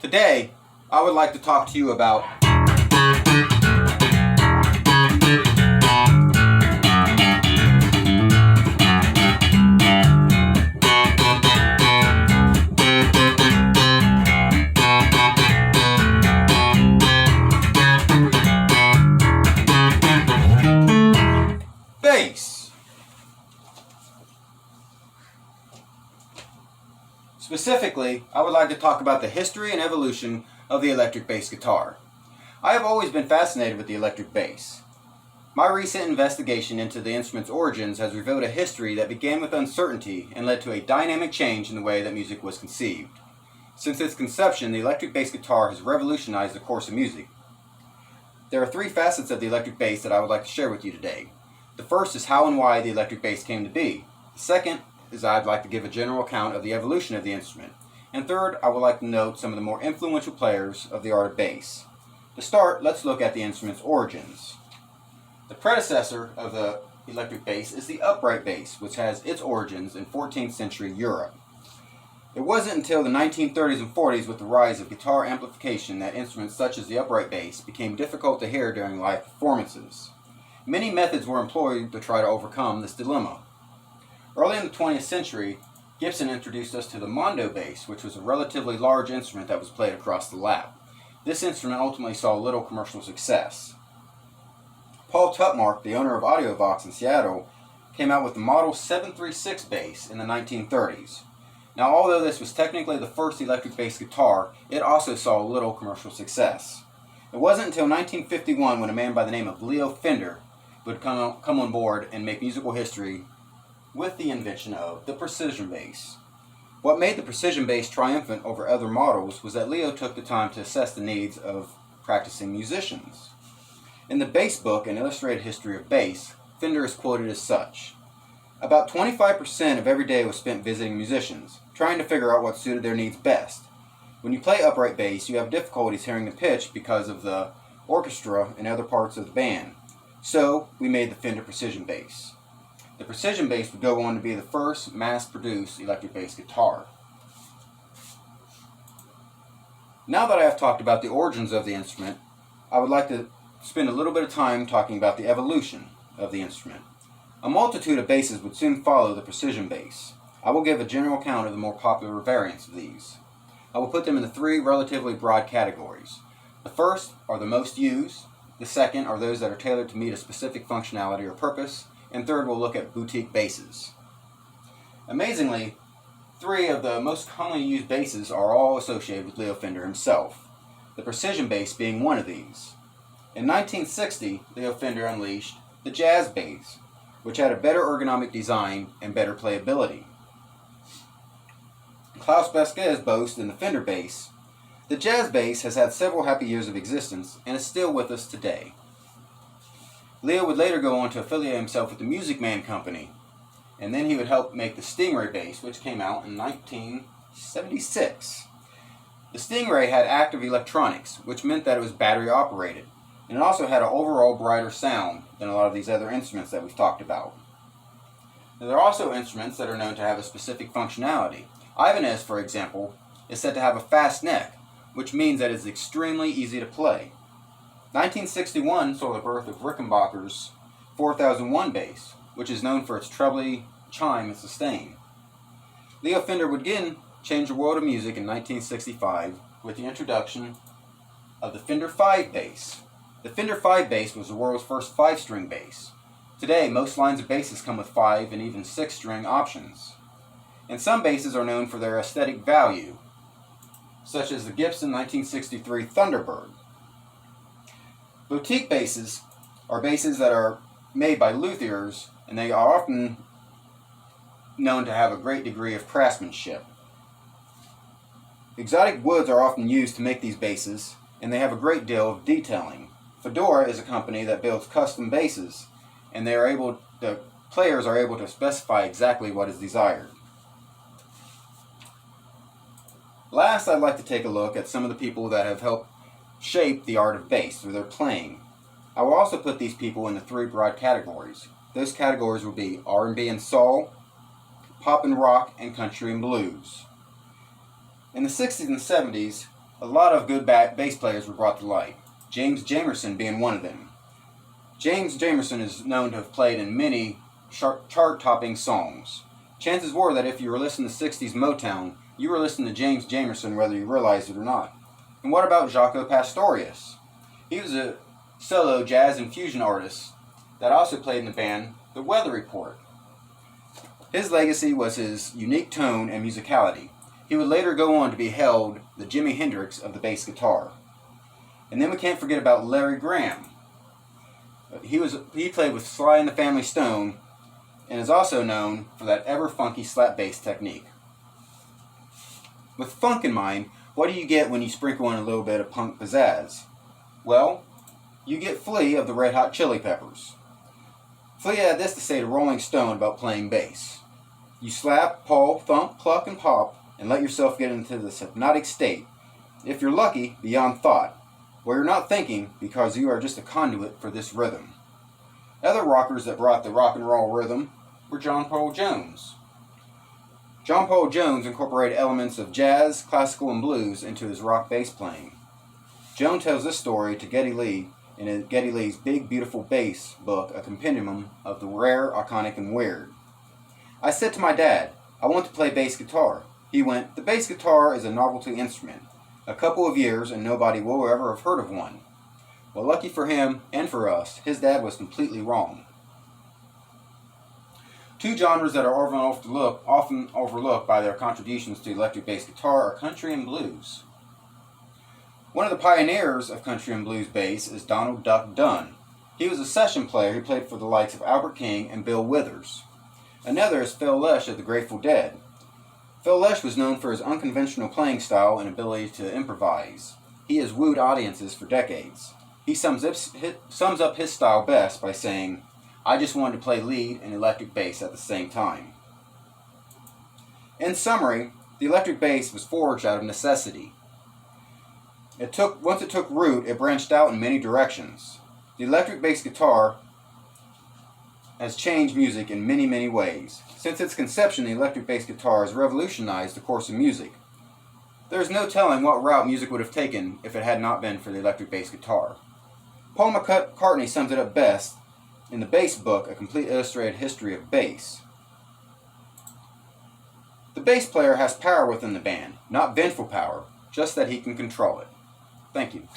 Today, I would like to talk to you about bass. Specifically, I would like to talk about the history and evolution of the electric bass guitar. I have always been fascinated with the electric bass. My recent investigation into the instrument's origins has revealed a history that began with uncertainty and led to a dynamic change in the way that music was conceived. Since its conception, the electric bass guitar has revolutionized the course of music. There are three facets of the electric bass that I would like to share with you today. The first is how and why the electric bass came to be. The second is I'd like to give a general account of the evolution of the instrument. And third, I would like to note some of the more influential players of the art of bass. To start, let's look at the instrument's origins. The predecessor of the electric bass is the upright bass, which has its origins in 14th century Europe. It wasn't until the 1930s and 40s with the rise of guitar amplification that instruments such as the upright bass became difficult to hear during live performances. Many methods were employed to try to overcome this dilemma. Early in the 20th century, Gibson introduced us to the Mondo bass, which was a relatively large instrument that was played across the lap. This instrument ultimately saw little commercial success. Paul Tutmark, the owner of Audiovox in Seattle, came out with the Model 736 bass in the 1930s. Now, although this was technically the first electric bass guitar, it also saw little commercial success. It wasn't until 1951 when a man by the name of Leo Fender would come on board and make musical history with the invention of the precision bass. What made the precision bass triumphant over other models was that Leo took the time to assess the needs of practicing musicians. In the Bass Book, An Illustrated History of Bass, Fender is quoted as such: "About 25% of every day was spent visiting musicians, trying to figure out what suited their needs best. When you play upright bass, you have difficulties hearing the pitch because of the orchestra and other parts of the band. So, we made the Fender Precision Bass." The Precision Bass would go on to be the first mass-produced electric bass guitar. Now that I have talked about the origins of the instrument, I would like to spend a little bit of time talking about the evolution of the instrument. A multitude of basses would soon follow the precision bass. I will give a general account of the more popular variants of these. I will put them into three relatively broad categories. The first are the most used, the second are those that are tailored to meet a specific functionality or purpose, and third we'll look at boutique basses. Amazingly, three of the most commonly used basses are all associated with Leo Fender himself, the precision bass being one of these. In 1960, Leo Fender unleashed the jazz bass, which had a better ergonomic design and better playability. Klaus Vasquez boasts in the Fender bass, "The jazz bass has had several happy years of existence and is still with us today." Leo would later go on to affiliate himself with the Music Man Company, and then he would help make the Stingray bass, which came out in 1976. The Stingray had active electronics, which meant that it was battery operated, and it also had an overall brighter sound than a lot of these other instruments that we've talked about. Now, there are also instruments that are known to have a specific functionality. Ibanez, for example, is said to have a fast neck, which means that it's extremely easy to play. 1961 saw the birth of Rickenbacker's 4001 bass, which is known for its trebly chime and sustain. Leo Fender would again change the world of music in 1965 with the introduction of the Fender 5 bass. The Fender 5 bass was the world's first 5-string bass. Today, most lines of basses come with 5 and even 6-string options. And some basses are known for their aesthetic value, such as the Gibson 1963 Thunderbird. Boutique basses are basses that are made by luthiers, and they are often known to have a great degree of craftsmanship. Exotic woods are often used to make these basses, and they have a great deal of detailing. Fedora is a company that builds custom basses, and the players are able to specify exactly what is desired. Last, I'd like to take a look at some of the people that have helped shape the art of bass through their playing. I will also put these people into three broad categories. Those categories will be R&B and soul, pop and rock, and country and blues. In the 60s and 70s, a lot of good bass players were brought to light, James Jamerson being one of them. James Jamerson is known to have played in many chart-topping songs. Chances were that if you were listening to 60s Motown, you were listening to James Jamerson whether you realized it or not. And what about Jaco Pastorius? He was a solo jazz and fusion artist that also played in the band The Weather Report. His legacy was his unique tone and musicality. He would later go on to be hailed the Jimi Hendrix of the bass guitar. And then we can't forget about Larry Graham. He played with Sly and the Family Stone and is also known for that ever-funky slap bass technique. With funk in mind, what do you get when you sprinkle in a little bit of punk pizzazz? Well, you get Flea of the Red Hot Chili Peppers. Flea had this to say to Rolling Stone about playing bass. You slap, pull, thump, pluck, and pop, and let yourself get into this hypnotic state, if you're lucky, beyond thought, where you're not thinking because you are just a conduit for this rhythm. Other rockers that brought the rock and roll rhythm were John Paul Jones. John Paul Jones incorporated elements of jazz, classical, and blues into his rock bass playing. Jones tells this story to Geddy Lee in Geddy Lee's Big Beautiful Bass book, a compendium of the rare, iconic, and weird. I said to my dad, I want to play bass guitar. He went, the bass guitar is a novelty instrument. A couple of years and nobody will ever have heard of one. Well, lucky for him and for us, his dad was completely wrong. Two genres that are often overlooked by their contributions to electric bass guitar are country and blues. One of the pioneers of country and blues bass is Donald Duck Dunn. He was a session player who played for the likes of Albert King and Bill Withers. Another is Phil Lesh of the Grateful Dead. Phil Lesh was known for his unconventional playing style and ability to improvise. He has wooed audiences for decades. He sums up his style best by saying, I just wanted to play lead and electric bass at the same time. In summary, the electric bass was forged out of necessity. Once it took root, it branched out in many directions. The electric bass guitar has changed music in many, many ways. Since its conception, the electric bass guitar has revolutionized the course of music. There is no telling what route music would have taken if it had not been for the electric bass guitar. Paul McCartney sums it up best in the bass book, A Complete Illustrated History of Bass. The bass player has power within the band, not vengeful power, just that he can control it. Thank you.